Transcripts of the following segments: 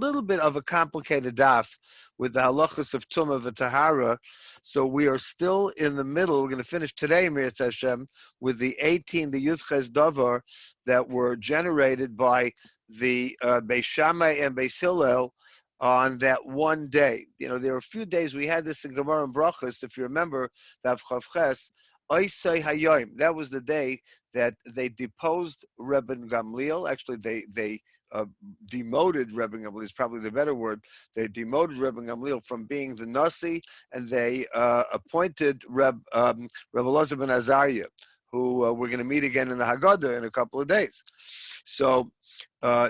little bit of a complicated daf with the halachas of tumah v'tahara. So we are still in the middle. We're going to finish today, Mirat Hashem, with the Yudches Davar that were generated by the Beis Shammai and Beis Hillel on that one day. You know, there were a few days we had this in Gemara and Brachos, if you remember, Daf Chav Ches, Oisei Hayom. That was the day that they deposed Rebbe Gamliel. Actually, they demoted Rebbe Gamliel, is probably the better word. They demoted Rebbe Gamliel from being the Nasi, and they appointed Rebbe Elazar ben Azariah, who we're going to meet again in the Haggadah in a couple of days. So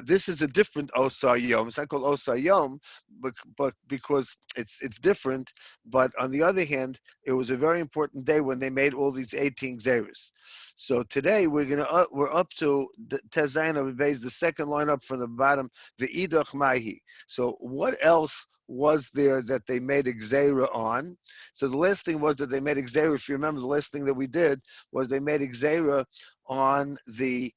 this is a different Osa Yom. It's not called Osa Yom, but because it's different. But on the other hand, it was a very important day when they made all these 18 Xeris. So today we're up to Tezayin of Bais, the second line up from the bottom, Ve'idach Mahi. So what else was there that they made a Gzeira on? So the last thing was that they made a Gzeira. If you remember, the last thing that we did was they made a Gzeira on the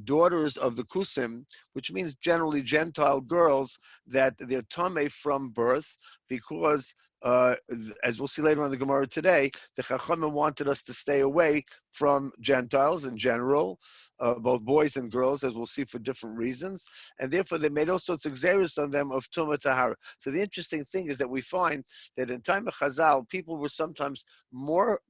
daughters of the Kusim, which means generally Gentile girls, that they're Tameh from birth, because as we'll see later on in the Gemara today, the Chachamim wanted us to stay away from Gentiles in general, both boys and girls, as we'll see, for different reasons, and therefore they made all sorts of Xeris on them of Tumah Tahara. So the interesting thing is that we find that in time of Chazal, people were sometimes more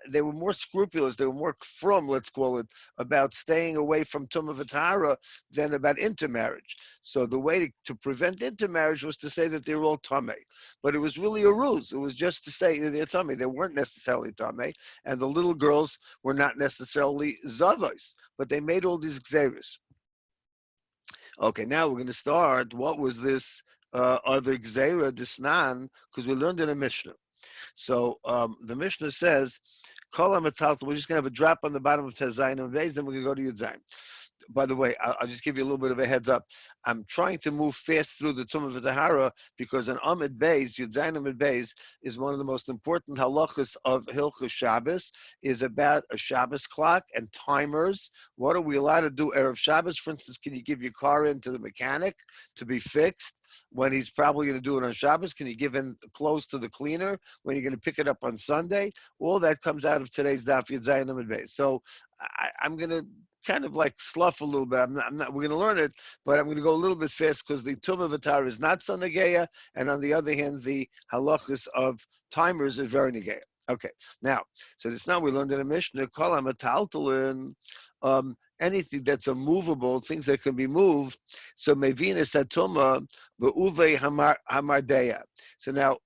they were more scrupulous, they were more frum, let's call it, about staying away from Tumah V'Tahara than about intermarriage. So the way to prevent intermarriage was to say that they were all Tameh. But it was really a ruse. It was just to say that they're Tameh. They weren't necessarily Tameh, and the little girls were not necessarily Zavos, but they made all these Gzeris. Okay, now we're going to start. What was this other Gzeira, Disnan? Because we learned in a Mishnah. So the Mishnah says, we're just going to have a drop on the bottom of Tezayin and Beis, then we're going to go to Yud Zayin. By the way, I'll just give you a little bit of a heads up. I'm trying to move fast through the Tumah V'Tahara because an Amid Beis, Yud Zayin Amid Beis, is one of the most important halachas of Hilchos Shabbos, is about a Shabbos clock and timers. What are we allowed to do Erev Shabbos? For instance, can you give your car in to the mechanic to be fixed when he's probably going to do it on Shabbos? Can you give in clothes to the cleaner when you're going to pick it up on Sunday? All that comes out of today's Daf Yud Zayin Amid Beis. So I'm going to kind of like slough a little bit. We're going to learn it, but I'm going to go a little bit fast because the Tumah V'Tahara is not so Negeya, and on the other hand, the halachas of timers are very Negeya. Okay, now, so this now we learned in a Mishnah, Kol HaMetaltalin, anything that's immovable, things that can be moved. So Mevina Satuma, Ve'uve Hamardeya. So now,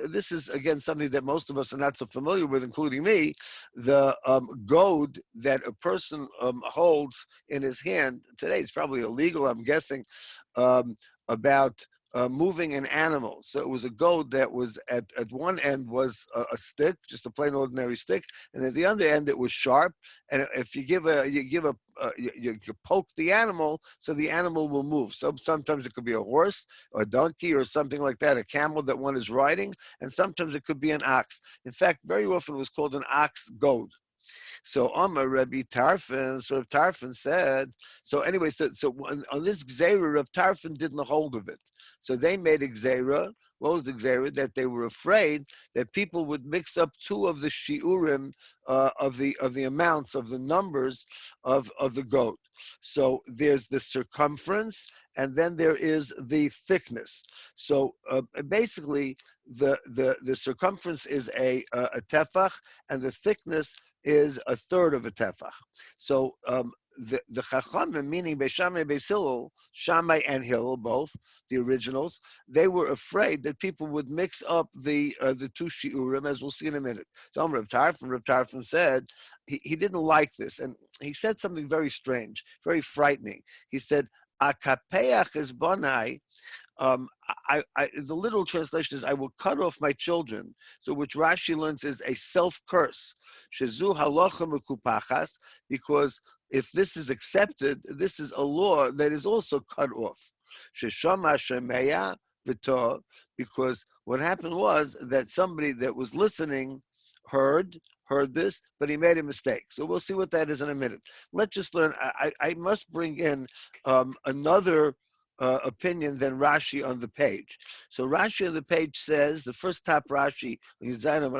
this is again something that most of us are not so familiar with, including me. The goad that a person holds in his hand today is probably illegal, I'm guessing, about moving an animal. So it was a goad that was at one end was a stick, just a plain ordinary stick, and at the other end it was sharp. And if you poke the animal, so the animal will move. So sometimes it could be a horse, or a donkey, or something like that, a camel that one is riding, and sometimes it could be an ox. In fact, very often it was called an ox goad. So Amar Rabbi Tarfon, so Tarfon said, so anyway, so on this Gzeira, Rabbi Tarfon didn't hold of it. So they made a Gzeira. What was the Gzeira? That they were afraid that people would mix up two of the shiurim of the amounts of the numbers of the goat. So there's the circumference, and then there is the thickness. So basically, the circumference is a tefach, and the thickness is a third of a tefach. So the Chachamim, meaning Beis Shammai, Beis Hillel, Shammai and Hillel, both the originals, they were afraid that people would mix up the two shiurim, as we'll see in a minute. So Reb Tarfon said he didn't like this, and he said something very strange, very frightening. He said, "Akapeach is bonai." The literal translation is, I will cut off my children. So which Rashi learns is a self-curse. Shezu halacha mekupachas, because if this is accepted, this is a law that is also cut off. Sheshama shemeya v'to, because what happened was that somebody that was listening heard this, but he made a mistake. So we'll see what that is in a minute. Let's just learn. I must bring in another opinion than Rashi on the page. So Rashi on the page says, the first top Rashi, Mitzayer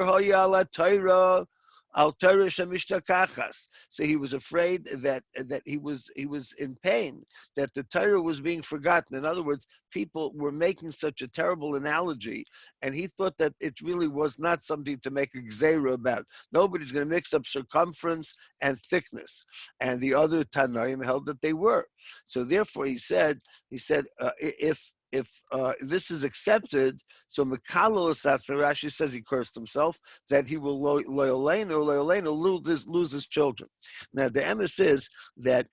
hoya ala Torah, al Torah shemishtachachas. So he was afraid that he was in pain, that the Torah was being forgotten. In other words, people were making such a terrible analogy, and he thought that it really was not something to make a gzeira about. Nobody's going to mix up circumference and thickness. And the other Tanaim held that they were. So therefore, he said, if this is accepted, so Mekalo Rashi says he cursed himself, that he will lose his children. Now the emes is that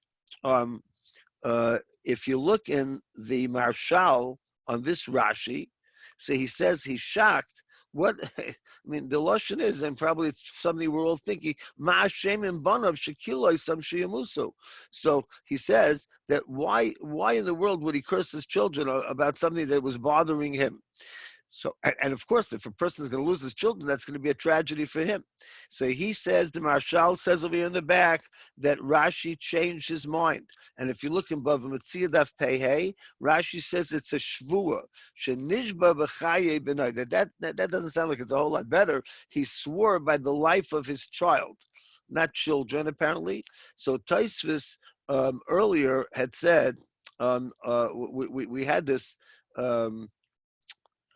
if you look in the Marshal on this Rashi, so he says he's shocked. What I mean, the lashon is, and probably it's something we're all thinking. Ma'ashem and banav shekiloi sam shiyamuso. So he says that why in the world would he curse his children about something that was bothering him? So, and of course, if a person is going to lose his children, that's going to be a tragedy for him. So he says, the Marshal says over here in the back that Rashi changed his mind. And if you look in Bava Metzia Daf Pei, Rashi says it's a shvua. Shenishba b'chaye b'nai. That doesn't sound like it's a whole lot better. He swore by the life of his child, not children, apparently. So Tosfos earlier had said, we had this.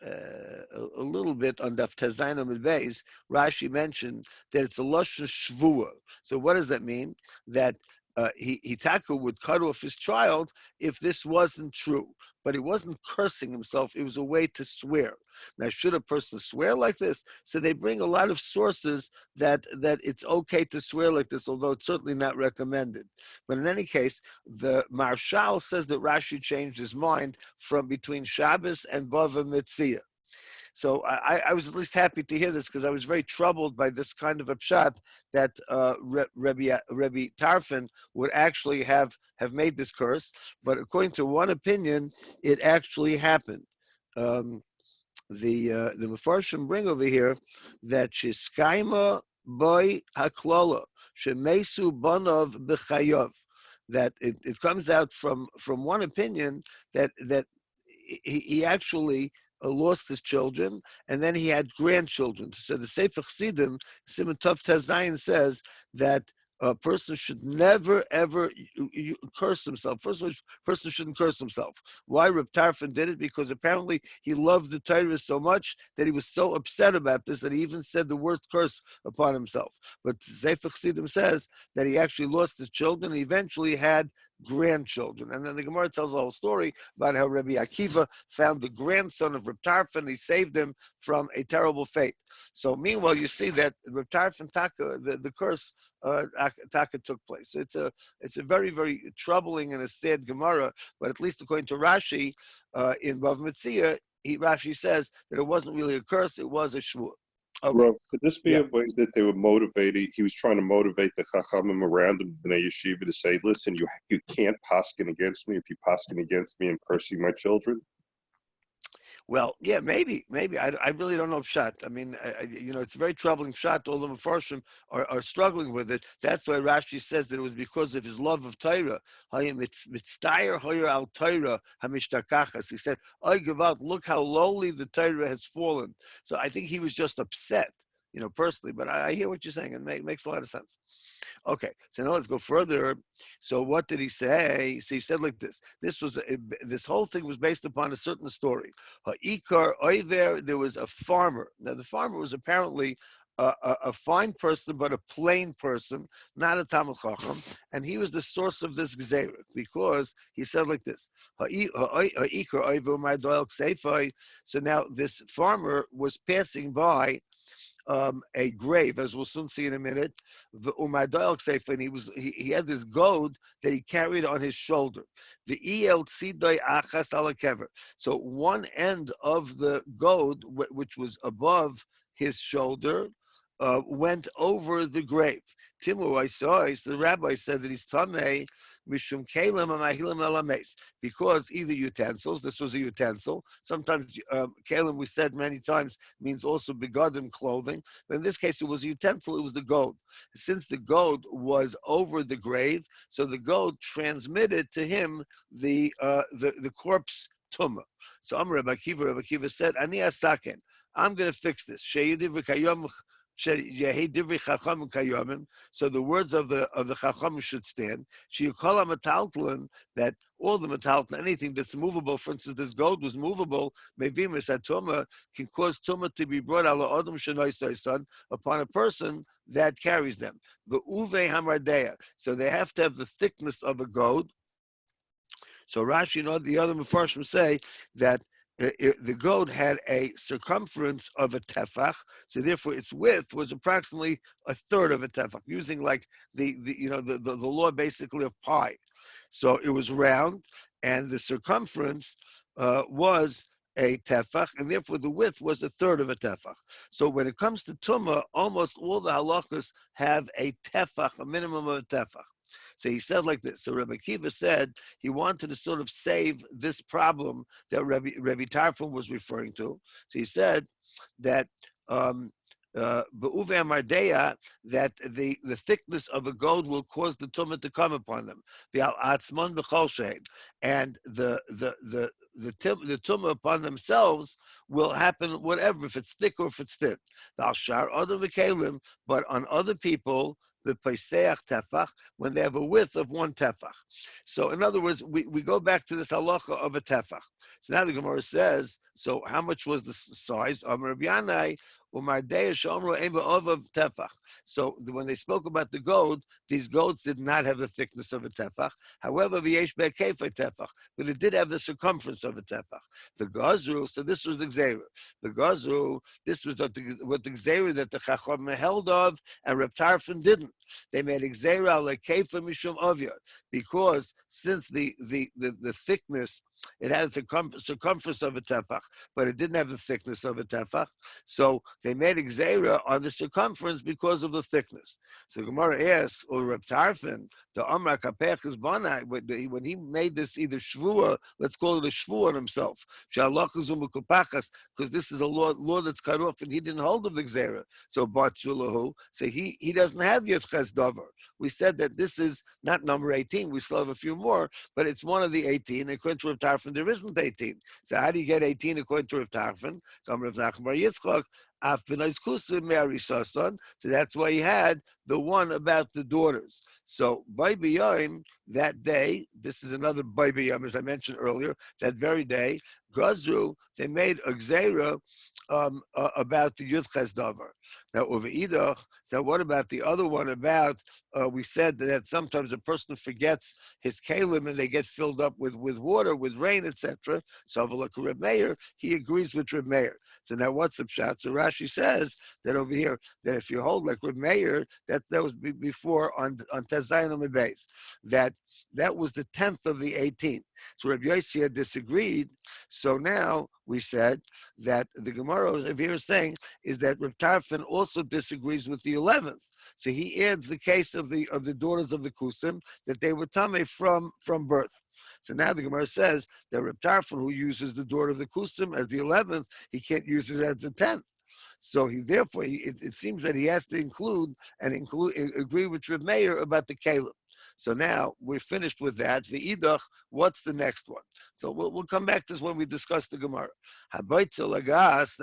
A little bit on Daf Tezayin and Bais, Rashi mentioned that it's a lashon shvua. So what does that mean? That Hitaka would cut off his child if this wasn't true. But he wasn't cursing himself. It was a way to swear. Now, should a person swear like this? So they bring a lot of sources that it's okay to swear like this, although it's certainly not recommended. But in any case, the Marshal says that Rashi changed his mind from between Shabbos and Bava Metzia. So I was at least happy to hear this, because I was very troubled by this kind of a pshat that Rabbi Tarfon would actually have made this curse. But according to one opinion, it actually happened. The Mefarshim bring over here that Shiskaima boy haklola shemesu banov b'chayov. That it comes out from one opinion that he actually lost his children, and then he had grandchildren. So the Sefer Chassidim, Siman Tov Tezayin, says that a person should never, ever curse himself. First of all, a person shouldn't curse himself. Why Reb Tarfon did it? Because apparently he loved the Torah so much that he was so upset about this that he even said the worst curse upon himself. But Sefer Chassidim says that he actually lost his children and eventually had grandchildren. And then the Gemara tells a whole story about how Rabbi Akiva found the grandson of Reb Tarfon. He saved him from a terrible fate. So meanwhile, you see that Reb Tarfon Taka, the curse Taka took place. So it's a very, very troubling and a sad Gemara, but at least according to Rashi, in Bava Metzia, Rashi says that it wasn't really a curse, it was a shvur. Okay. Rav, could this be a way that they were motivated? He was trying to motivate the Chachamim around him in a yeshiva to say, listen, you can't paskin against me if you paskin against me and cursing my children? Well, yeah, maybe. I really don't know pshat. I mean, it's a very troubling pshat. All the Mefarshim are struggling with it. That's why Rashi says that it was because of his love of Torah. He said, "Oy Gevalt, look how lowly the Torah has fallen." So I think he was just upset, personally. But I hear what you're saying. It makes a lot of sense. Okay, so now let's go further. So what did he say? So he said like this. This whole thing was based upon a certain story. There was a farmer. Now the farmer was apparently a fine person, but a plain person, not a Talmid Chacham, and he was the source of this gzeira, because he said like this. So now this farmer was passing by a grave, as we'll soon see in a minute. And he had this goad that he carried on his shoulder. So one end of the goad, which was above his shoulder, went over the grave. Timu I saw, so the rabbi said that he's tamei mishum kelim amahilim elames, because either utensils, this was a utensil. Sometimes kelim, we said many times, means also begodim, clothing. But in this case, it was a utensil. It was the gold. Since the gold was over the grave, so the gold transmitted to him the corpse tumah. So Rabbi Akiva said, Ani asaken, I'm going to fix this. So the words of the Chachamim should stand. That all the metalton, anything that's movable, for instance, this gold was movable, can cause tumah to be brought upon a person that carries them. So they have to have the thickness of a gold. So Rashi and the other Mefarshim say that the goat had a circumference of a tefach, so therefore its width was approximately a third of a tefach, using like the law basically of pi. So it was round, and the circumference was a tefach, and therefore the width was a third of a tefach. So when it comes to tumah, almost all the halachas have a tefach, a minimum of a tefach. So he said like this. So Rabbi Akiva said he wanted to sort of save this problem that Rabbi Tarfon was referring to. So he said that that the thickness of a gold will cause the tumah to come upon them. And the tumah upon themselves will happen whatever, if it's thick or if it's thin. But on other people, the peiseach tefach, when they have a width of one tefach. So in other words, we go back to this halacha of a tefach. So now the Gemara says, so how much was the size? So when they spoke about the gold, these golds did not have the thickness of a tefach. However, but it did have the circumference of a tefach. The gazru, so this was the gzeira. The gazru, this was what the gzeira that the chacham held of, and Reb Tarfon didn't. They made gzeira like keifa mishum avya, because since the thickness, it had the circumference of a tefach, but it didn't have the thickness of a tefach. So they made a gzeira on the circumference because of the thickness. So Gemara asks, or Reb Tarfon, the Amra Kapech is Banai, when he made this either shvua, let's call it a shvua on himself, because this is a law that's cut off, and he didn't hold of the gzeira. So Batzulahu, so he doesn't have Yotches Dover. We said that this is not number 18. We still have a few more, but it's one of the 18. According to Rav Tarfon, there isn't 18. So how do you get 18 according to Rav Tarfon? So Rav Nachman Bar Yitzchak, so that's why he had the one about the daughters. So by B'yayim, that day, this is another by B'yayim, as I mentioned earlier, that very day, Gazru, they made a gzeira about the Yudches Davar. Now, Uveidach, now what about the other one about, we said that sometimes a person forgets his kalim and they get filled up with water, with rain, etc. So Avalak Reb Meir, he agrees with Reb Meir. So now what's the pshat? So Rashi says that over here, that if you hold like Reb Meir, that was before on Tezayin on the Bais, that was the 10th of the 18th. So Rabbi Yossi had disagreed. So now we said that the Gemara over here is saying is that Reb Tarfon also disagrees with the 11th. So he adds the case of the daughters of the Kusim, that they were tamei from birth. So now the Gemara says that Reb Tarfon, who uses the daughter of the Kusim as the 11th, he can't use it as the 10th. So it seems that he has to agree with Reb Meir about the Caleb. So now we're finished with that. V'idach, what's the next one? So we'll come back to this when we discuss the Gemara. Now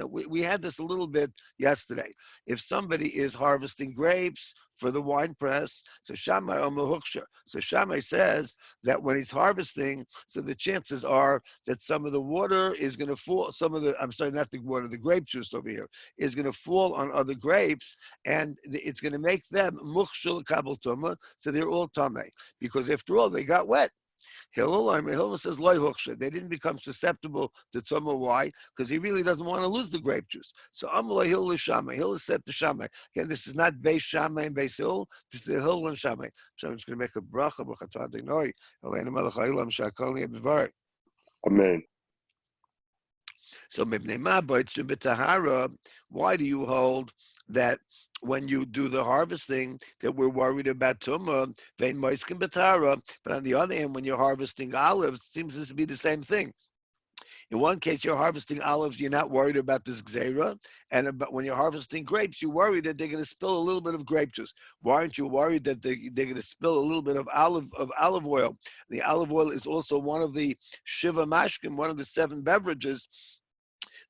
we had this a little bit yesterday. If somebody is harvesting grapes for the wine press, so Shammai Omahuksha. So Shammai says that when he's harvesting, so the chances are that some of the water is going to fall, the grape juice over here is going to fall on other grapes, and it's going to make them mukhshul kabel tuma, so they're all tamei, because after all they got wet. Hillel says they didn't become susceptible to tumah. Why? Because he really doesn't want to lose the grape juice. So Amalei Hillel Shammai. Hillel said to Shammai. Again, this is not Bais Shammai and Bais Hillel. This is Hillel and Shammai. Shammai's going to make a bracha. Amen. So why do you hold that when you do the harvesting that we're worried about tumah, vein moiskin betara. But on the other hand, when you're harvesting olives, it seems this to be the same thing. In one case, you're harvesting olives, you're not worried about this gzeira, and about when you're harvesting grapes, you're worried that they're going to spill a little bit of grape juice. Why aren't you worried that they're going to spill a little bit of olive oil? The olive oil is also one of the shiva mashkim, one of the 7 beverages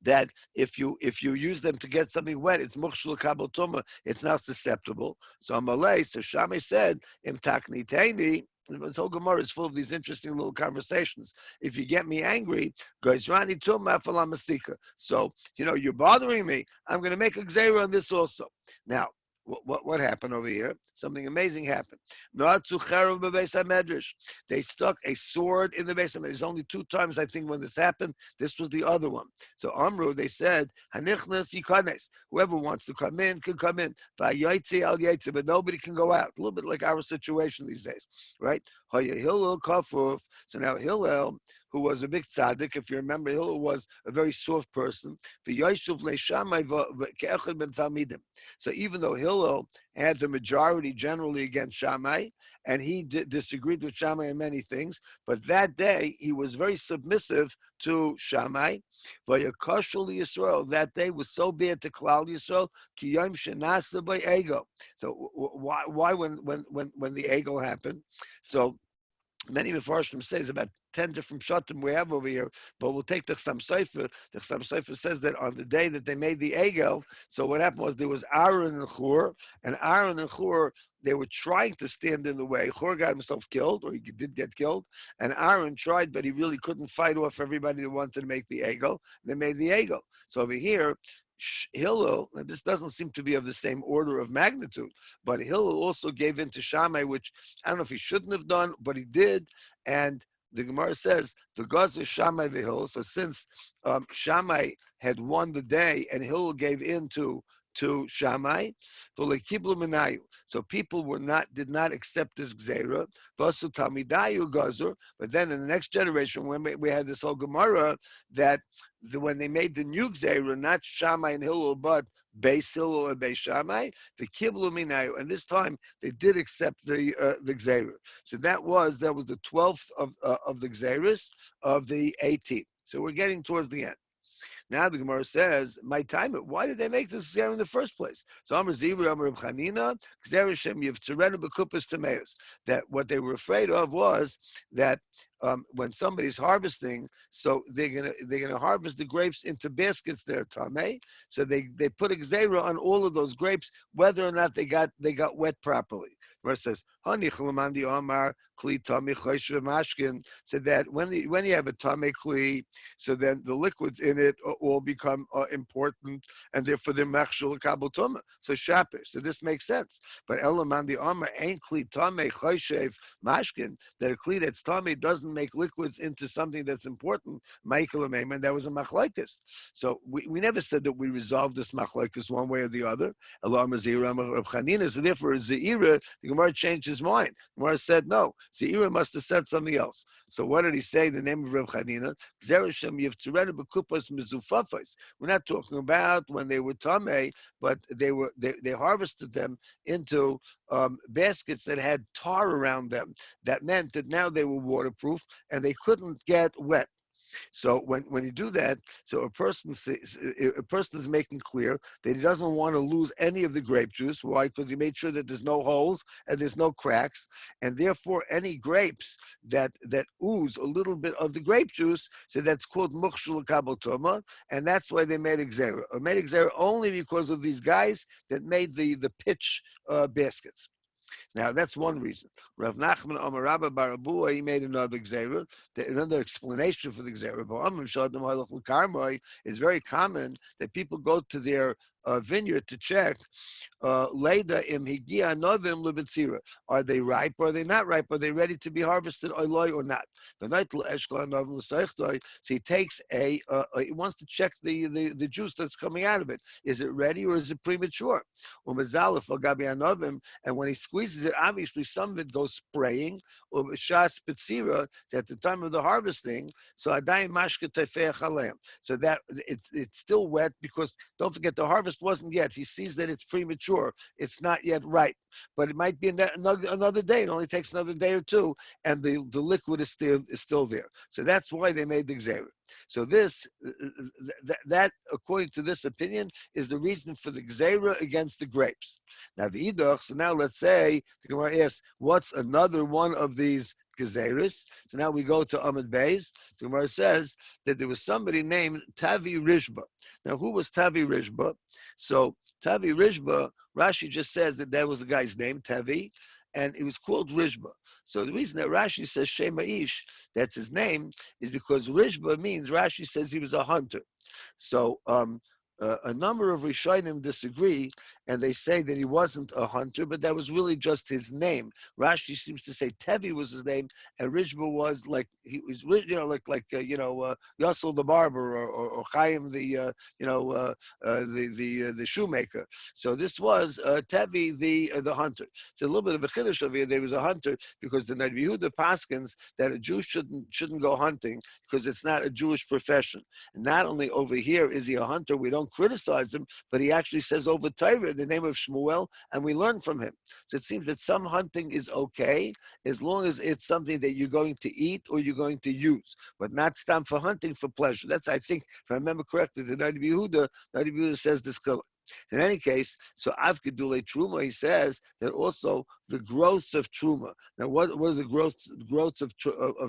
that if you use them to get something wet, it's mukhshul kabel tuma, it's not susceptible. So Amalei, so Shammai said, Im takniteni. This whole Gemara is full of these interesting little conversations. If you get me angry, goizrani tuma falamasika. So you're bothering me. I'm going to make a gzeira on this also. Now, what happened over here? Something amazing happened. They stuck a sword in the Beis HaMedrash. There's only 2 times, I think, when this happened. This was the other one. So Amru, they said, Hanichnas yikanes. Whoever wants to come in can come in. But nobody can go out. A little bit like our situation these days, right? Hillel kafuf. So now Hillel, who was a big tzaddik, if you remember, Hillel was a very soft person. So even though Hillel had the majority generally against Shammai, and he disagreed with Shammai in many things, but that day he was very submissive to Shammai. Yisrael, that day was so bad to Klal Yisrael, ki yom shenasa by ego. So why when the ego happened? So many Mefarshim says about 10 different shatim we have over here, but we'll take the Chassam Sofer. The Chassam Sofer says that on the day that they made the egel, so what happened was there was Aaron and Chur, they were trying to stand in the way. Chur got himself killed, or he did get killed, and Aaron tried, but he really couldn't fight off everybody that wanted to make the egel. They made the egel. So over here, Hillel, and this doesn't seem to be of the same order of magnitude, but Hillel also gave in to Shammai, which I don't know if he shouldn't have done, but he did. And the Gemara says, the gods of Shammai v'Hillel. So since Shammai had won the day and Hillel gave in to Shammai, so people did not accept this gzeira. But then in the next generation, when we had this whole Gemara that when they made the new gzeira, not Shammai and Hillel, but Bais Hillel and Bais Shammai, the kiblu minayu, and this time they did accept the gzeira. So that was the 12th of the gzeiras of the 18th. So we're getting towards the end. Now the Gemara says, "My time. Why did they make this gzeira in the first place?" So Amar Zivri, Amar Reb Chanina, gzeira shem yivtzerenu b'kupas tameus. That what they were afraid of was that when somebody's harvesting, so they're gonna harvest the grapes into baskets that are tamei. So they put a gzeira on all of those grapes, whether or not they got wet properly. Where it says, "Hani chlamandi Amar kli tami choyshe mashkin," so that when you have a tamei kli, so then the liquids in it all become important, and therefore they're machshul kabel tuma. So shapish. So this makes sense. But elamandi Amar ain't kli tamei choyshe mashkin, that a kli that's tamei doesn't make liquids into something that's important. Michael and that was a machlokes. So we never said that we resolved this machlokes one way or the other. Elam Zira Reb Chanina. So therefore, Zeira, the Gemara changed his mind. The Gemara said no. Zeira must have said something else. So what did he say? The name of Reb Chanina. We're not talking about when they were tamei, but they harvested them into baskets that had tar around them. That meant that now they were waterproof and they couldn't get wet. So when you do that, so a person is making clear that he doesn't want to lose any of the grape juice. Why? Because he made sure that there's no holes and there's no cracks, and therefore any grapes that ooze a little bit of the grape juice, so that's called mukhshul kabel toma, and that's why they made gzeira. Or made gzeira only because of these guys that made the pitch baskets. Now that's one reason. Rav Nachman Amar Rabba Barabua, he made another gzeira, another explanation for the gzeira. It's very common that people go to their vineyard to check. Leda im higia novim lubitzira. Are they ripe or are they not ripe? Are they ready to be harvested or not? So he takes he wants to check the juice that's coming out of it. Is it ready or is it premature? And when he squeezes it, obviously some of it goes spraying. At the time of the harvesting, so that it's still wet because don't forget the harvest harvest wasn't yet. He sees that it's premature. It's not yet ripe, but it might be another day. It only takes another day or two, and the liquid is still there. So that's why they made the gzeira. So this that according to this opinion is the reason for the gzeira against the grapes. Now the idach. So now let's say the Gemara asks, what's another one of these gezeiros? So now we go to Amud Bais. The Gemara says that there was somebody named Tavi Rishba. Now who was Tavi Rishba? So Tavi Rishba, Rashi just says that was the guy's name, Tavi, and it was called Rishba. So the reason that Rashi says Shema Ish, that's his name, is because Rishba means, Rashi says he was a hunter. So a number of Rishonim disagree, and they say that he wasn't a hunter, but that was really just his name. Rashi seems to say Tevi was his name, and Rishba was like he was, Yassel the barber or Chaim the the shoemaker. So this was Tevi the hunter. It's a little bit of a chiddush over here. There was a hunter because the Yehudah paskins that a Jew shouldn't go hunting because it's not a Jewish profession. And not only over here is he a hunter, we don't criticize him, but he actually says over Torah in the name of Shmuel, and we learn from him. So it seems that some hunting is okay as long as it's something that you're going to eat or you're going to use, but not stam for hunting for pleasure. That's, I think, if I remember correctly, the Yehudah says this color. In any case, so Av Gedulei Truma, he says that also the growths of Truma. Now, what does the growths of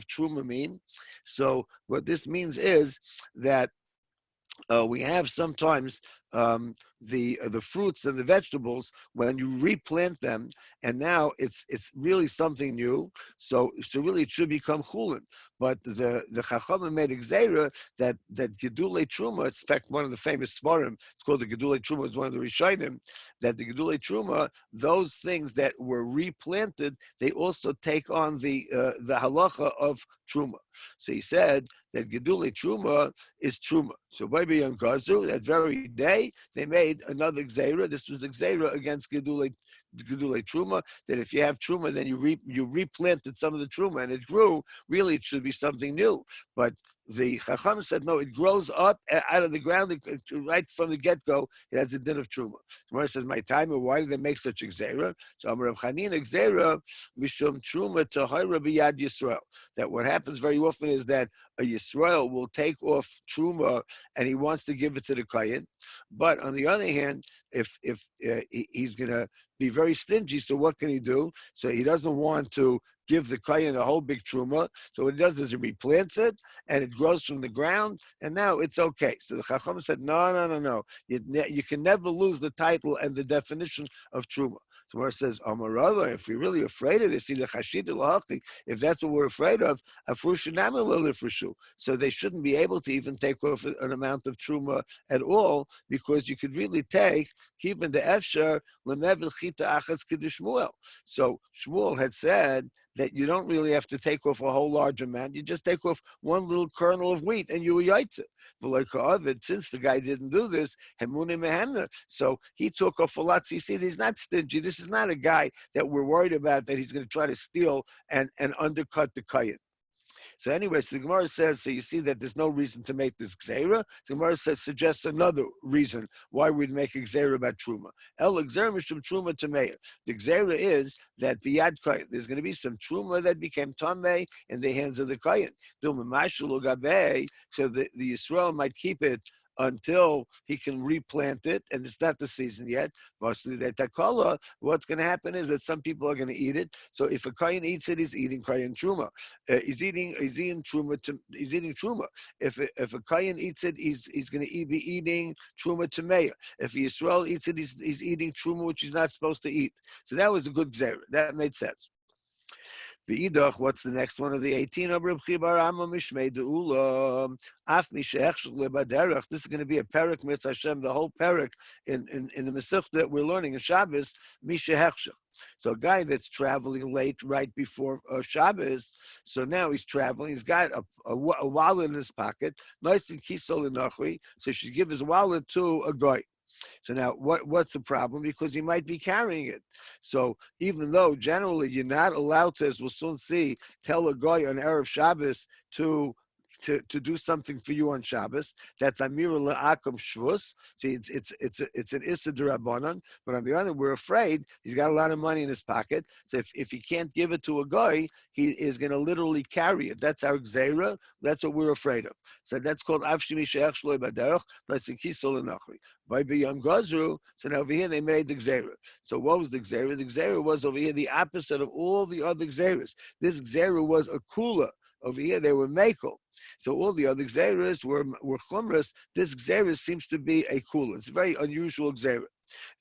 Truma mean? So what this means is that we have sometimes the fruits and the vegetables when you replant them, and now it's really something new. So really it should become chulin. But the Chachamim made a gzeira that Gedulei Truma. It's in fact one of the famous svarim. It's called the Gedulei Truma. It's one of the Rishonim. That the Gedulei Truma, those things that were replanted, they also take on the halacha of Truma. So he said that Gedulei Truma is Truma. So by Yom Gazu, that very day, they made another gzeira. This was the gzeira against Gedulei Truma, that if you have Truma, then you replanted some of the Truma and it grew. Really, it should be something new. But the Chacham said, no, it grows up out of the ground, right from the get-go, it has a din of Truma. Morah says, my time, why did they make such a gzeira? So Amar Rav Chanina gzeira, mishum Truma tahira b'yad Yisrael. That what happens very often is that a Yisrael will take off Truma and he wants to give it to the Kayin. But on the other hand, if he's going to be very stingy, so what can he do? So he doesn't want to give the Kayin a whole big Truma. So what he does is he replants it and it grows from the ground and now it's okay. So the Chacham said, no. You can never lose the title and the definition of Truma. So Morah says, Amarava, if we're really afraid of this, if that's what we're afraid of, so they shouldn't be able to even take off an amount of Truma at all, because you could really take even the Efshar Lemevel Chita Achas Kiddush Shmuel. So Shmuel had said that you don't really have to take off a whole large amount. You just take off one little kernel of wheat and you yaitze it. Since the guy didn't do this, so he took off a lot. So you see, he's not stingy. This is not a guy that we're worried about that he's going to try to steal and undercut the kayin. So anyway, so the Gemara says, so you see that there's no reason to make this gzeira. So the Gemara suggests another reason why we'd make a gzeira about truma. El gzeira mishum truma tameya. The gzeira is that biyad kayin, there's going to be some truma that became tamei in the hands of the kayin. So the Yisrael might keep it until he can replant it, and it's not the season yet. What's going to happen is that some people are going to eat it. So if a kayin eats it, he's eating kayin truma. He's eating truma. If a kayin eats it, he's going to be eating truma tameya. If Yisrael eats it, he's eating truma which he's not supposed to eat. So that was a good gzeira. That made sense. The idach, what's the next one of the 18? This is going to be a parak mitzvah Hashem, the whole parak in the Masech that we're learning in Shabbos, Mishehechshech. So a guy that's traveling late right before Shabbos, so now he's traveling, he's got a wallet in his pocket, nice and kisol inachri, so he should give his wallet to a guy. So now, what's the problem? Because he might be carrying it. So even though generally you're not allowed to, as we'll soon see, tell a guy on Erev Shabbos to to do something for you on Shabbos. That's Amira La'akum Shvus. See, it's an Issa D'Rabbanan. But on the other, we're afraid he's got a lot of money in his pocket. So if he can't give it to a guy, he is going to literally carry it. That's our Gzeira. That's what we're afraid of. So that's called Avshimi She'ech Shloi Baderech, Plasikisol Enachri. By B'Yom Gazru, so now over here they made the Gzeira. So what was the Gzeira? The Gzeira was over here the opposite of all the other Gzeiras. This Gzeira was a kula. Over here they were Mekel. So all the other Gzeiras were Chumras. This Gzeira seems to be a kula. It's a very unusual Gzeira.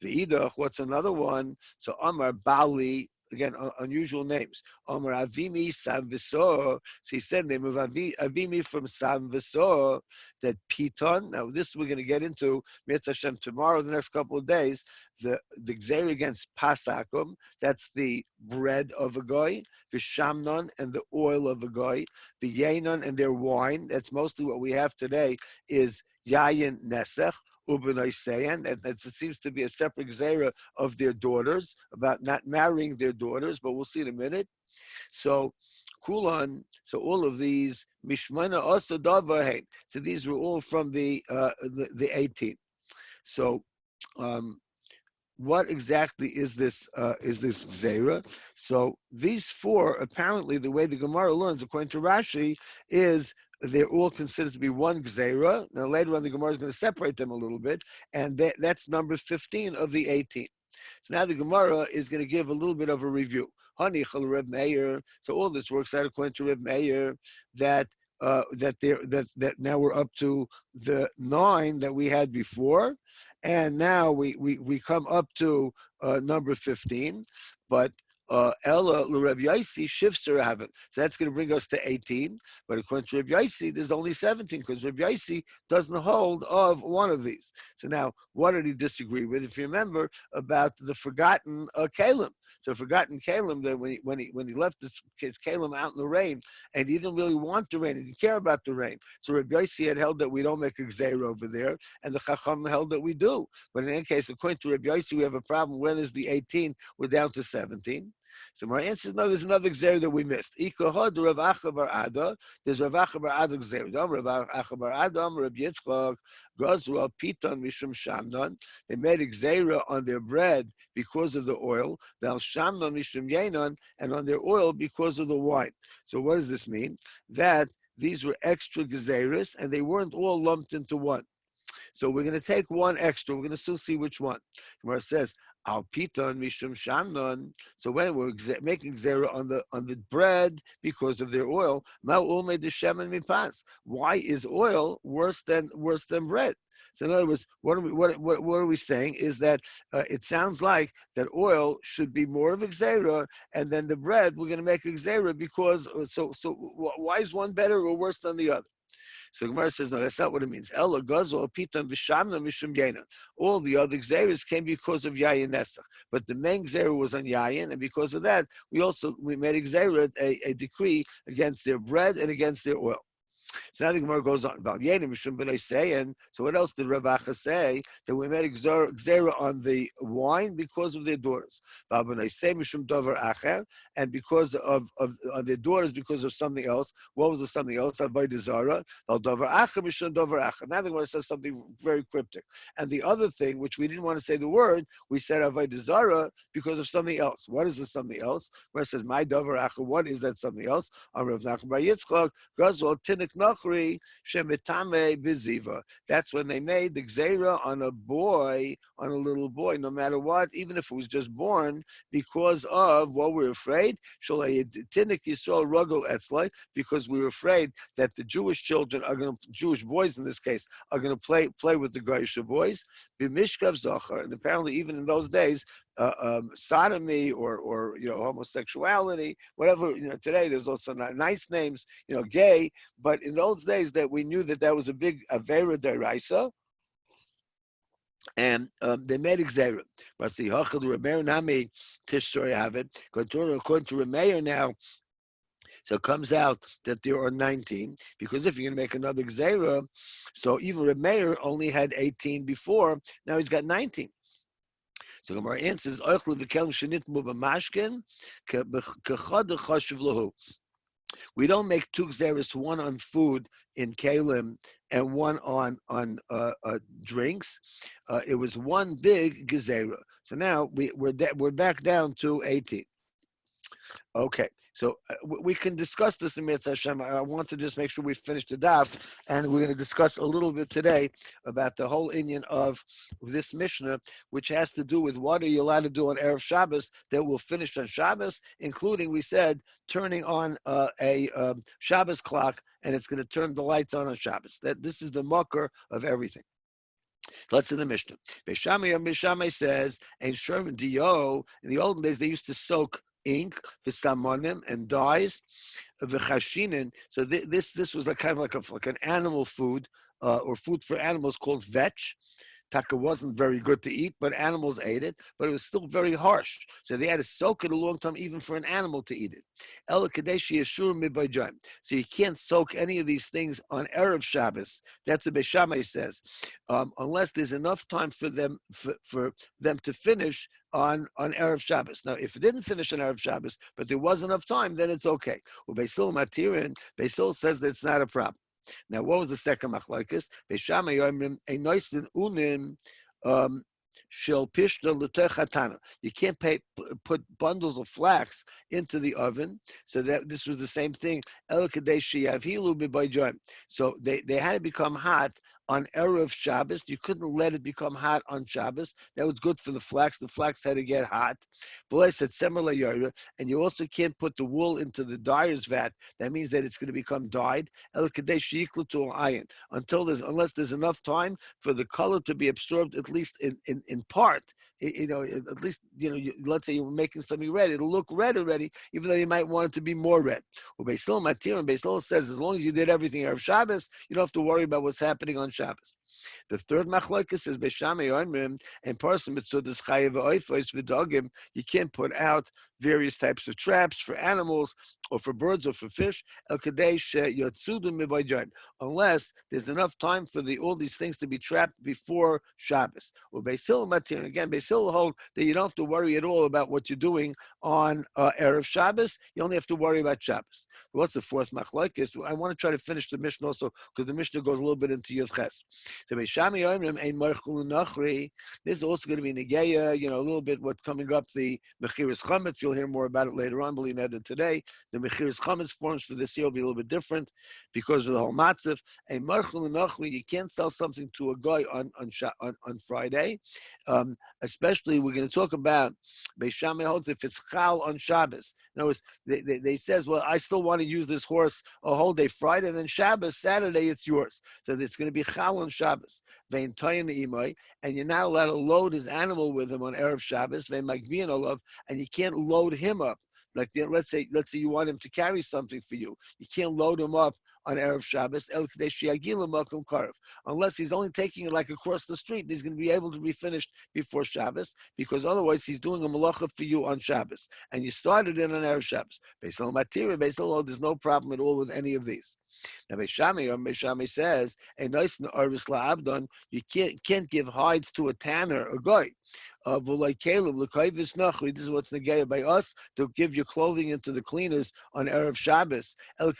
V'idach, what's another one? So Amar Bali, again, unusual names. Amar Avimi Sam Visor. So he said the name of Avimi from Sam Visor, that Piton. Now this we're going to get into Mitzvah Hashem tomorrow, the next couple of days. The Gzeir against Pasakum, that's the bread of a goy, the Shamnon and the oil of a goy, the Yenon and their wine. That's mostly what we have today is Yayin Nesech. That seems to be a separate gzeira of their daughters, about not marrying their daughters, but we'll see in a minute. So, Kulan, so all of these, Mishmana Asa Davahain. So these were all from the 18th. So, what exactly is this gzeira? So these four, apparently, the way the Gemara learns, according to Rashi, is they're all considered to be one gzeira. Now later on, the Gemara is going to separate them a little bit, and that's number 15 of the 18. So now the Gemara is going to give a little bit of a review. Hanichal Reb Meir. So all this works out according to Reb Meir that now we're up to the 9 that we had before, and now we come up to number 15, but Ella Rabbi Yaisi shifter haven't. So that's going to bring us to 18. But according to Rabbi Yaisi, there's only 17 because Rabbi Yaisi doesn't hold of one of these. So now, what did he disagree with? If you remember about the forgotten Kalim. So forgotten Kalim, that when he left his Kalim out in the rain, and he didn't really want the rain, he didn't care about the rain. So Rabbi Yaisi had held that we don't make a gzeira over there, and the Chacham held that we do. But in any case, according to Rabbi Yaisi, we have a problem. When is the 18? We're down to 17. So my answer is no, there's another gzeira that we missed. Ikahod Rav Acha bar Ada. There's Rav Acha bar Ada gzeira. Rav Acha bar Ada, Rav Yitzchak, Gazru al Piton Mishum Shamnon. They made a gzeira on their bread because of the oil. Val Shamnon Mishum Yenon, and on their oil because of the wine. So what does this mean? That these were extra gezeiras, and they weren't all lumped into one. So we're going to take one extra. We're going to still see which one. Where it says al piton mishum shamnon. So when we're making zera on the bread because of their oil, ma'ul made the shemen mipas. Why is oil worse than bread? So in other words, what are we saying is that it sounds like that oil should be more of a gzeira, and then the bread we're going to make a gzeira because so why is one better or worse than the other? So Gemara says, no, that's not what it means. Ella gazo pitam v'shamna mishum yayin. All the other gzeiras came because of yayin nesach, but the main gzeira was on yayin, and because of that, we made a gzeira, a decree against their bread and against their oil. So now the Gemara goes on about Yenim Mishum B'nai saying. So what else did Rav Acha say? That we made a gzera on the wine because of their daughters. B'nai say Mishum Dover Acher, and because of their daughters because of something else. What was the something else? Avodah Zara. Dover Acher Mishum Dover Acher. Now the Gemara says something very cryptic. And the other thing, which we didn't want to say the word, we said Avodah Zara because of something else. What is the something else? Where it says My Dover Acher. What is that something else? Rav Nachman bar Yitzchak Gazol Tinik Nachri Shemitame Biziva. That's when they made the gzeira on a little boy, no matter what, even if it was just born, because of what we're afraid. Tinik Yisrael Rugel Etzlai, because we were afraid that the Jewish children Jewish boys in this case, are going to play with the Goyish boys. B'mishkav Zachar, and apparently even in those days, sodomy or homosexuality, whatever, today there's also nice names, gay, but in those days that we knew that was a big avera deraisa, and they made gzeira. But see, hachal Rameir nami tishori have it. According to Rameir now, so it comes out that there are 19, because if you're going to make another gzeira, so even Rameir only had 18 before, now he's got 19. So Gemara answers, We don't make two gzeros, one on food in kalim and one on drinks. It was one big gezerah. So now we're back down to 18. Okay, so we can discuss this in Mitzvah Hashem. I want to just make sure we finish the daf, and we're going to discuss a little bit today about the whole inyan of this Mishnah, which has to do with what are you allowed to do on Erev Shabbos that will finish on Shabbos, including, we said, turning on a Shabbos clock, and it's going to turn the lights on Shabbos. That this is the mucker of everything. Let's see the Mishnah. Beishamai says, "Ein Sherman Dio." In the olden days, they used to soak ink, v'samonim, and dyes, v'chashinin. So this was kind of like an animal food or food for animals called vetch. Taka wasn't very good to eat, but animals ate it, but it was still very harsh. So they had to soak it a long time, even for an animal to eat it. So you can't soak any of these things on Erev Shabbos. That's what Beishamai says, unless there's enough time for them to finish on Erev Shabbos. Now, if it didn't finish on Erev Shabbos, but there was enough time, then it's okay. Well, Beisil Matirin, Beisil says that it's not a problem. Now, what was the second machlokes? Beishamai yomrim a noisin unim shel pishta l'techatana. You can't put bundles of flax into the oven. So that this was the same thing. El kadesh yavhilu b'bayjom. So they had to become hot on Erev Shabbos. You couldn't let it become hot on Shabbos. That was good for the flax. The flax had to get hot. But said similar yoyer, and you also can't put the wool into the dyer's vat. That means that it's going to become dyed. El kadesh yiklu to iron unless there's enough time for the color to be absorbed, at least in part. At least let's say you're making something red, it'll look red already, even though you might want it to be more red. Well, Beisil Matir and Beisil says as long as you did everything Erev Shabbos, you don't have to worry about what's happening on Shabbos. The third machlokes is Beishamai Yomrim and person mitzudas chayev oifos v'dogim. You can't put out various types of traps for animals or for birds or for fish. El kadesh yotzudum mibayjom, unless there's enough time for all these things to be trapped before Shabbos. Well, Beisil Matir again. Beisil hold that you don't have to worry at all about what you're doing on Erev Shabbos. You only have to worry about Shabbos. What's the fourth machlokes? I want to try to finish the Mishnah also because the Mishnah goes a little bit into Yud Ches. So this is also going to be Negeya, a little bit what's coming up, the Mechiras Chametz. You'll hear more about it later on, believe that today. The Mechiras Chametz forms for this year will be a little bit different because of the whole matzav. You can't sell something to a guy on Friday. Especially, we're going to talk about Beis Shammai holds if it's chal on Shabbos. In other words, they says, well, I still want to use this horse a whole day Friday, and then Shabbos, Saturday, it's yours. So it's going to be chal on Shabbos. And you're not allowed to load his animal with him on Erev Shabbos, and you can't load him up. Like let's say you want him to carry something for you. You can't load him up on Erev Shabbos, unless he's only taking it like across the street. He's going to be able to be finished before Shabbos, because otherwise he's doing a malacha for you on Shabbos, and you started it on Erev Shabbos. There's no problem at all with any of these. Now, Beishamai says, you can't give hides to a tanner, a guy. This is what's negated by us, to give your clothing into the cleaners on Erev Shabbos. There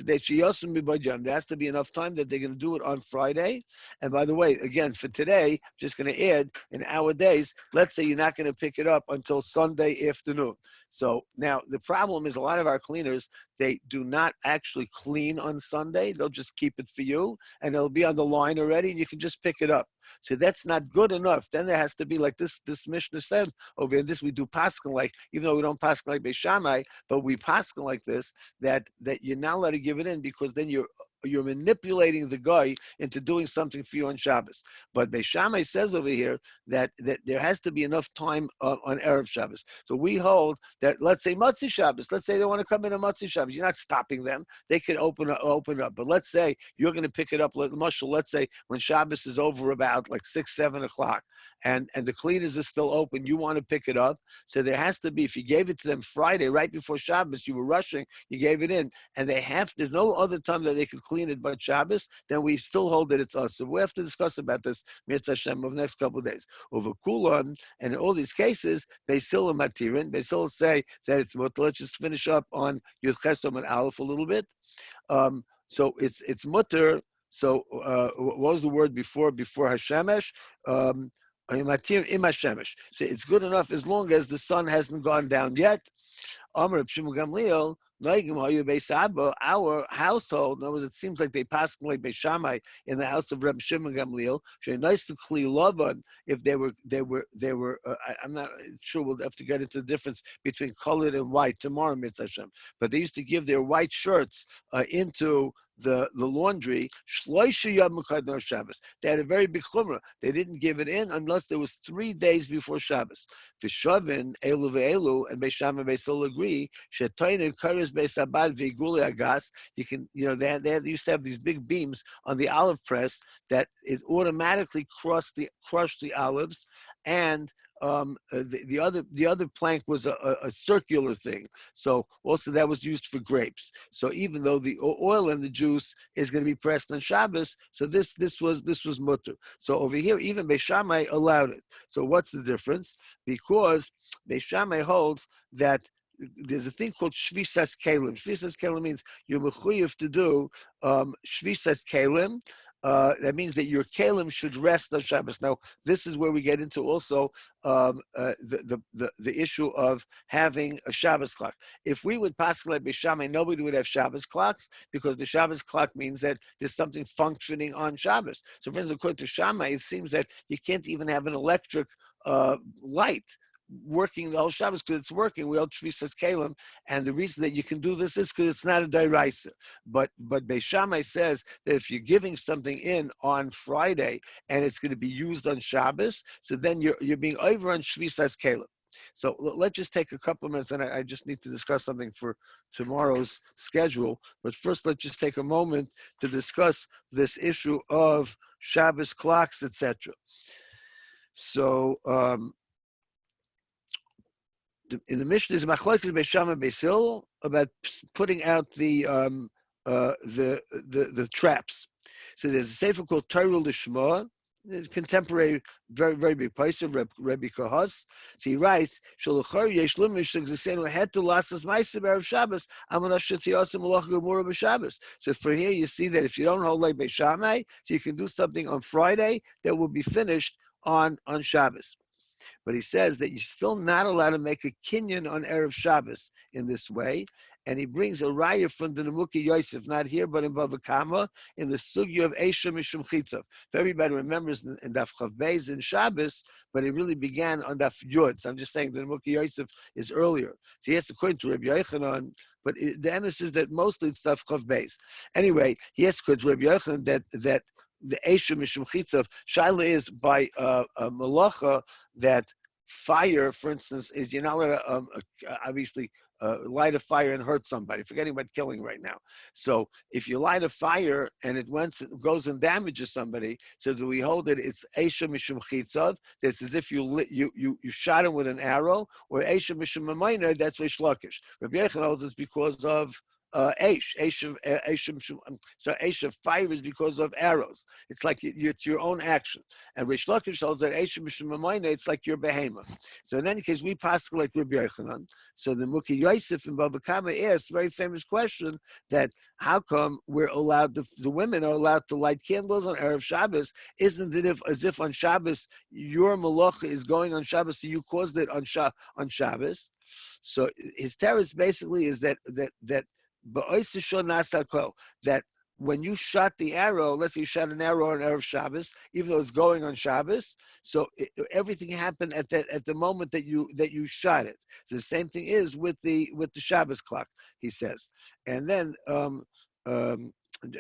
has to be enough time that they're going to do it on Friday. And by the way, again, for today, I'm just going to add, in our days, let's say you're not going to pick it up until Sunday afternoon. So now the problem is a lot of our cleaners, they do not actually clean on Sunday. They'll just keep it for you, and it'll be on the line already, and you can just pick it up. So that's not good enough. Then there has to be like this Mishnah said over here. This we do paskin like, even though we don't paskin like Beis Shammai, but we paskin like this, that you're not allowed to give it in, because then you're manipulating the guy into doing something for you on Shabbos. But Beis Shammai says over here that there has to be enough time on Erev Shabbos. So we hold that, let's say Matzi Shabbos, let's say they want to come in on Matzi Shabbos, you're not stopping them. They can open up. But let's say you're going to pick it up, let's say when Shabbos is over about like 6, 7 o'clock, and the cleaners are still open, you want to pick it up. So there has to be, if you gave it to them Friday, right before Shabbos, you were rushing, you gave it in, and there's no other time that they could clean it by Shabbos, then we still hold that it's us. So we have to discuss about this Mitzvah Hashem over the next couple of days. Over Kulon, and in all these cases, Bais and Matirin. Bais say that it's mutter. Let's just finish up on Yud Chesom and Aleph a little bit. So it's mutter. So what was the word before Hashemesh? So it's good enough as long as the sun hasn't gone down yet. Amar Shimon Gamliel, our household, in other words, it seems like they passed like Beis Shammai in the house of Rabbi Shimon Gamliel. Nice to Kli Lavan, if they were. I'm not sure. We'll have to get into the difference between colored and white tomorrow, Mitzvah Hashem. But they used to give their white shirts into the laundry. Shabbos. They had a very big chumrah. They didn't give it in unless there was 3 days before Shabbos. Vishavin elu ve'elu and Beis Shammai Beis Hillel agree. Shetoinu kares Beis Abad ve'iguli agas. You can, they used to have these big beams on the olive press that it automatically crushed the olives, and the other plank was a circular thing. So also that was used for grapes. So even though the oil and the juice is going to be pressed on Shabbos, so this was mutter. So over here, even Beis Shammai allowed it. So what's the difference? Because Beis Shammai holds that there's a thing called shvisas kelim. Shvisas kelim means you're mechuyev to do shvisas kelim. That means that your kelim should rest on Shabbos. Now, this is where we get into also the issue of having a Shabbos clock. If we would pass like Beis Shammai, nobody would have Shabbos clocks, because the Shabbos clock means that there's something functioning on Shabbos. So, for instance, according to Shammai, it seems that you can't even have an electric light working the whole Shabbos because it's working. We all Shvisas Kalim, and the reason that you can do this is because it's not a Dairaisa. But Beis Shammai says that if you're giving something in on Friday and it's going to be used on Shabbos, so then you're being over on Shvisas Kalim. So let's just take a couple of minutes, and I just need to discuss something for tomorrow's schedule. But first, let's just take a moment to discuss this issue of Shabbos clocks, etc. So, in the Mishnah is machlokes Beis Shammai Beis Hillel about putting out the traps. So there's a sefer called Torah Lishma, contemporary, very very big place of Rabbi Kehillas. So he writes, "Shalachar yesh lumish zesenu had to lasas ma'aser b'erev Shabbos amanash shetiyasim malacha gemura b'Shabbos." So for here you see that if you don't hold like Beis Shammai, so you can do something on Friday that will be finished on Shabbos. But he says that you're still not allowed to make a kinyan on Erev Shabbos in this way. And he brings a raya from the Nemuki Yosef, not here, but in Bava Kama, in the sugya of Eisha Mishum Chitzav. If everybody remembers in Daf Bais in Shabbos, but it really began on Daf Yud. So I'm just saying the Nemuki Yosef is earlier. So yes, according to Rabbi Yochanan, but the emphasis is that mostly it's Daf Bais. Anyway, yes, according to Rabbi Yochanan, that the Eisha Mishum Chitzav, Shaila is by a malacha that fire, for instance, is you're not allowed to obviously light a fire and hurt somebody. Forgetting about killing right now. So if you light a fire and it goes and damages somebody, so that we hold it, it's Eisha Mishum Chitzav. That's as if you shot him with an arrow, or Eisha Mishum Mamayna. That's Reish Lakish. Rabbi Yochanan holds it's because of Eish of fire is because of arrows. It's like it's your own action. And Reish Lakish holds that Eish Mishmamayna, it's like your behemoth. So in any case, we pass like Rabbi Yochanan. So the Muki Yosef in Bava Kama asked a very famous question, that how come we're allowed, the women are allowed to light candles on Erev Shabbos? Isn't it as if on Shabbos your malacha is going on Shabbos, so you caused it on Shabbos? So his teretz basically is that that when you shot the arrow, let's say you shot an arrow on Erev Shabbos, even though it's going on Shabbos, so everything happened at the moment that you shot it. So the same thing is with the Shabbos clock, he says. And then I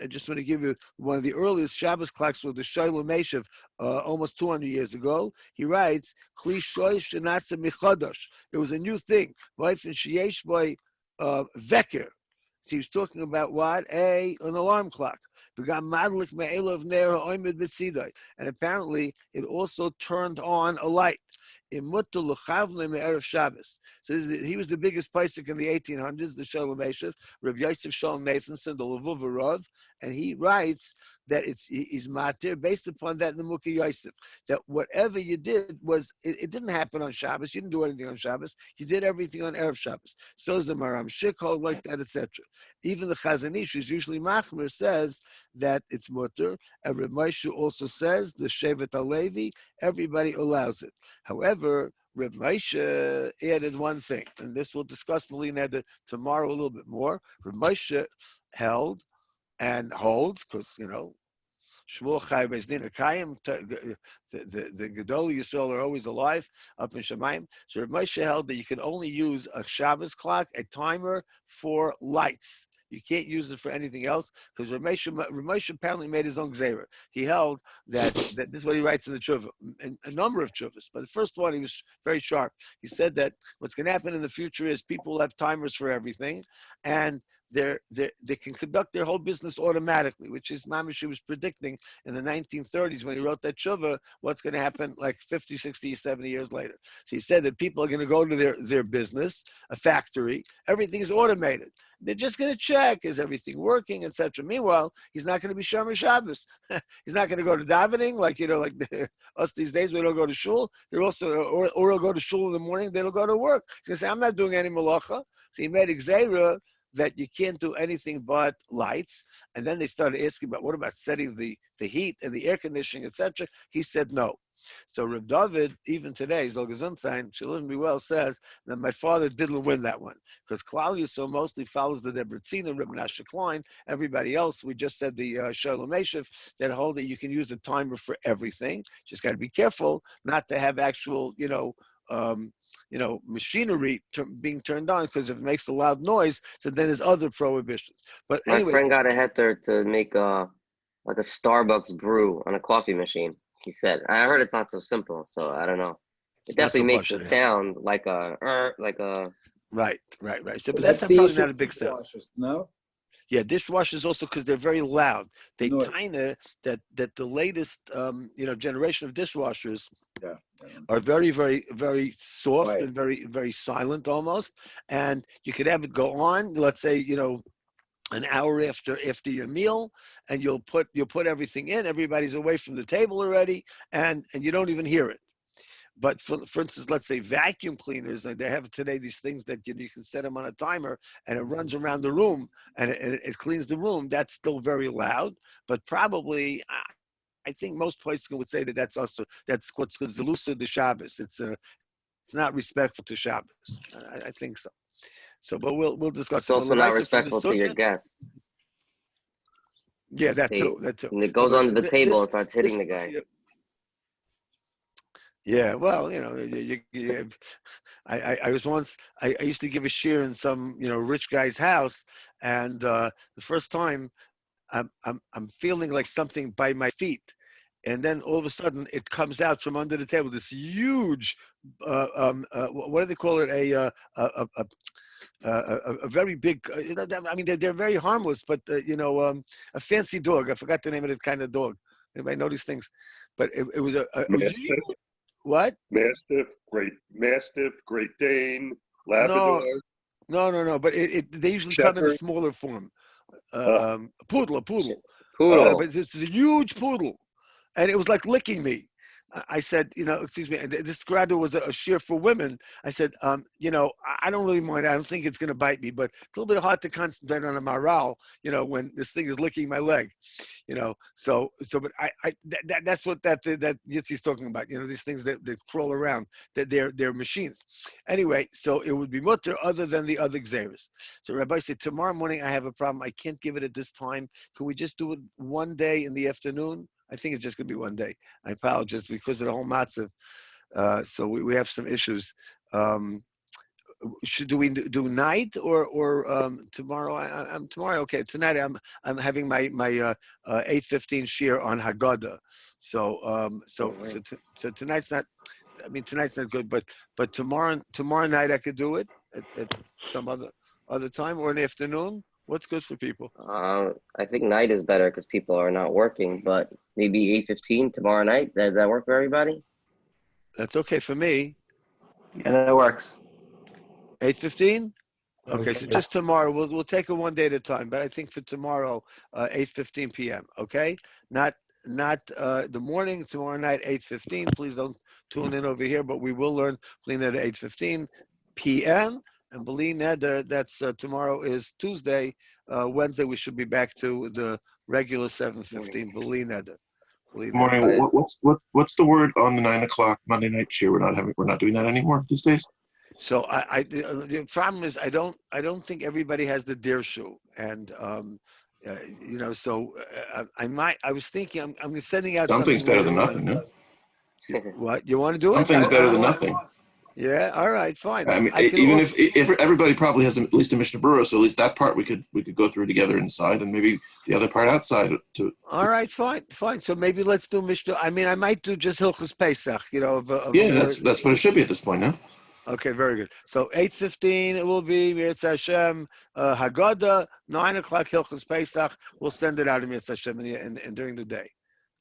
just want to give you one of the earliest Shabbos clocks was the Shalom Meshav, almost 200 years ago. He writes, "Kli shoish shenasa michadosh." It was a new thing. Veker. he was talking about what? An alarm clock. And apparently, it also turned on a light. So he was the biggest paisik in the 1800s, the Shalom Eshev, Rabbi Yosef Shalom Nathanson, the Levuva Rav, and he writes that he's matir based upon that in the Mukhi Yosef, that whatever you did was, it didn't happen on Shabbos, you didn't do anything on Shabbos, you did everything on Erev Shabbos. So is the Maram Shikol, like that, etc. Even the Chazon Ish, who's usually Machmer, says that it's mutter, and Reb Moshe also says, the Shevet HaLevi, everybody allows it. However, Reb Moshe added one thing, and this we'll discuss tomorrow a little bit more. Reb Moshe held and holds, because, Shmuel Chai Bezdin Akayim, the Gedol Yisrael are always alive up in Shemayim. So Reb Moshe held that you can only use a Shabbos clock, a timer, for lights. You can't use it for anything else, because Reb Moshe apparently made his own gzeira. He held that this is what he writes in the Tshuva, a number of Tshuvas. But the first one, he was very sharp. He said that what's going to happen in the future is people will have timers for everything, and they can conduct their whole business automatically, which is Mamish was predicting in the 1930s when he wrote that Tshuva, what's going to happen like 50, 60, 70 years later. So he said that people are going to go to their business, a factory, everything is automated. They're just going to check, is everything working, etc. Meanwhile, he's not going to be Shomer Shabbos. He's not going to go to davening, like us these days, we don't go to shul. They're also, or they'll go to shul in the morning, they don't go to work. He's going to say, I'm not doing any malacha. So he made a gzeira that you can't do anything but lights. And then they started asking about, what about setting the heat and the air conditioning, etc. He said no. So Reb David, even today, Zolgazunzain, Shalom be well, says that my father didn't win that one, because Klal Yisrael mostly follows the Debretzina, Reb Menashe Klein. Everybody else, we just said the Shalom Eshev, that hold that you can use a timer for everything. Just got to be careful not to have actual, machinery being turned on, because if it makes a loud noise, so then there's other prohibitions. But anyway, my friend got a heter to make like a Starbucks brew on a coffee machine. He said, I heard it's not so simple, so I don't know. It definitely makes it sound like a right. So, but that's probably not a big sound. No. Yeah, dishwashers also, because they're very loud. They kind of that the latest generation of dishwashers are very, very, very soft and very, very silent almost. And you could have it go on, let's say, an hour after your meal, and you'll put everything in. Everybody's away from the table already, and you don't even hear it. But for instance, let's say vacuum cleaners, they have today these things that you can set them on a timer, and it runs around the room, and it cleans the room. That's still very loud, but probably I think most places would say that's what's Zelusa de Shabbos. It's not respectful to Shabbos. I think so. So, but we'll discuss. It's also not respectful to your guests. Yeah, that too. And it goes onto the table and starts hitting the guy. Yeah, well, I was once, I used to give a shiur in some, rich guy's house, and the first time I'm feeling like something by my feet, and then all of a sudden it comes out from under the table, this huge, what do they call it? A very big, I mean, they're very harmless, but, a fancy dog. I forgot the name of the kind of dog. Anybody know these things? But it was a what? Mastiff, Great Dane, Labrador. No. But they usually come in a smaller form. Poodle. But it's a huge poodle, and it was like licking me. I said, excuse me, and this graduate was a shiur for women. I said, I don't really mind. I don't think it's going to bite me, but it's a little bit hard to concentrate on a morale, when this thing is licking my leg, So, but that's what that Yitzi's talking about. These things that crawl around, that they're machines. Anyway, so it would be mutter other than the other gzeres. So Rabbi said, tomorrow morning I have a problem. I can't give it at this time. Can we just do it one day in the afternoon? I think it's just going to be one day. I apologize because of the whole matzav. So we have some issues. Do we do night or tomorrow? I'm tomorrow. Okay, tonight I'm having my 8:15 shiur on Haggadah. So tonight's not. I mean, tonight's not good, but tomorrow night I could do it at some other time or in the afternoon. What's good for people? I think night is better because people are not working, but maybe 8:15 tomorrow night. Does that work for everybody? That's okay for me. Yeah, that works. 8:15. Okay, Okay. so just tomorrow. We'll take it one day at a time. But I think for tomorrow, 8:15 p.m. Okay, not the morning. Tomorrow night, 8:15. Please don't tune in over here. But we will learn Bli Neder 8:15 p.m. And Bli Neder, that's tomorrow is Tuesday. Wednesday we should be back to the regular 7:15 Bli Neder. Morning. What's the word on the 9 o'clock Monday night shiur? We're not doing that anymore these days. So the problem is I don't think everybody has the dirshu, and so I was thinking I'm sending out Something's something better than later nothing, no? on. What you want to do? Something's better than nothing. Yeah, all right, fine. I mean, if everybody probably has at least a Mishnah Berurah, so at least that part we could go through together inside, and maybe the other part outside. All right, fine. So maybe let's do Mishnah. I mean, I might do just Hilchos Pesach. That's what it should be at this point, no? Okay, very good. So 8:15 it will be Mirz Hashem Haggadah, 9 o'clock Hilchos Pesach. We'll send it out in Mirz Hashem and during the day.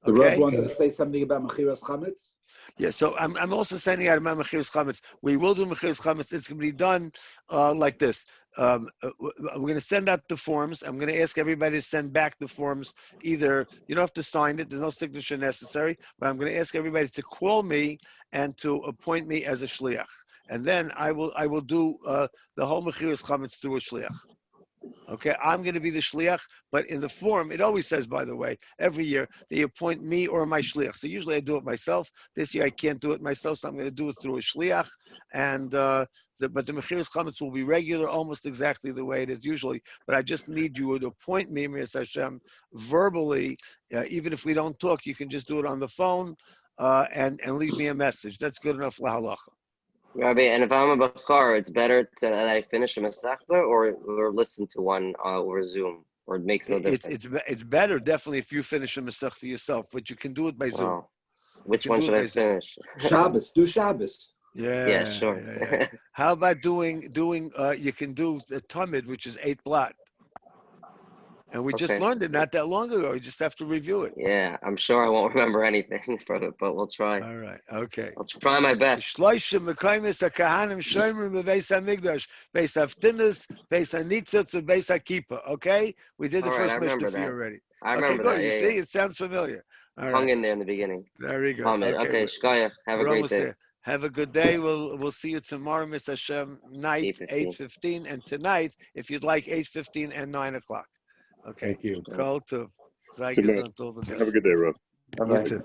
Okay. The Rav wanted to say something about Mechiras Chametz. Yeah, so I'm also sending out about Mechiras Chametz. We will do Mechiras Chametz. It's going to be done like this. We're going to send out the forms. I'm going to ask everybody to send back the forms. Either you don't have to sign it. There's no signature necessary. But I'm going to ask everybody to call me and to appoint me as a shliach. And then I will do the whole Mechiras Chametz through a shliach. Okay, I'm going to be the shliach, but in the form, it always says, by the way, every year, they appoint me or my shliach. So usually I do it myself. This year I can't do it myself, so I'm going to do it through a shliach. And but the Mechiras Chametz will be regular, almost exactly the way it is usually. But I just need you to appoint me, Mirz Hashem, verbally. Even if we don't talk, you can just do it on the phone and leave me a message. That's good enough lahalacha. Rabbi, and if I'm a Bachar, it's better that I finish a Masechta or listen to one over Zoom, or it makes no difference. It's better definitely if you finish a Masechta yourself, but you can do it by Zoom. Wow. Which one should I finish? Shabbos, do Shabbos. Yeah, sure. Yeah. How about doing? You can do the Tamid, which is 8 blot. And we just learned it not that long ago. You just have to review it. Yeah, I'm sure I won't remember anything from it, but we'll try. All right. Okay. I'll try my best. Shloshim mekaymis hakahanim shoymrim bebeis hamikdash, beis haftinas, beis hanitzot, beis hakipa. Okay, we did the first Mishnah for you already. I remember good. that. You see, it sounds familiar. All Hung in there in the beginning. Very good. Okay, Shkaya, have a great day. There. Have a good day. We'll see you tomorrow, Mirz Hashem, night 8:15, and tonight, if you'd like, 8:15 and 9 o'clock. Okay. Thank you. Call to. Have a good day, Rob. You too.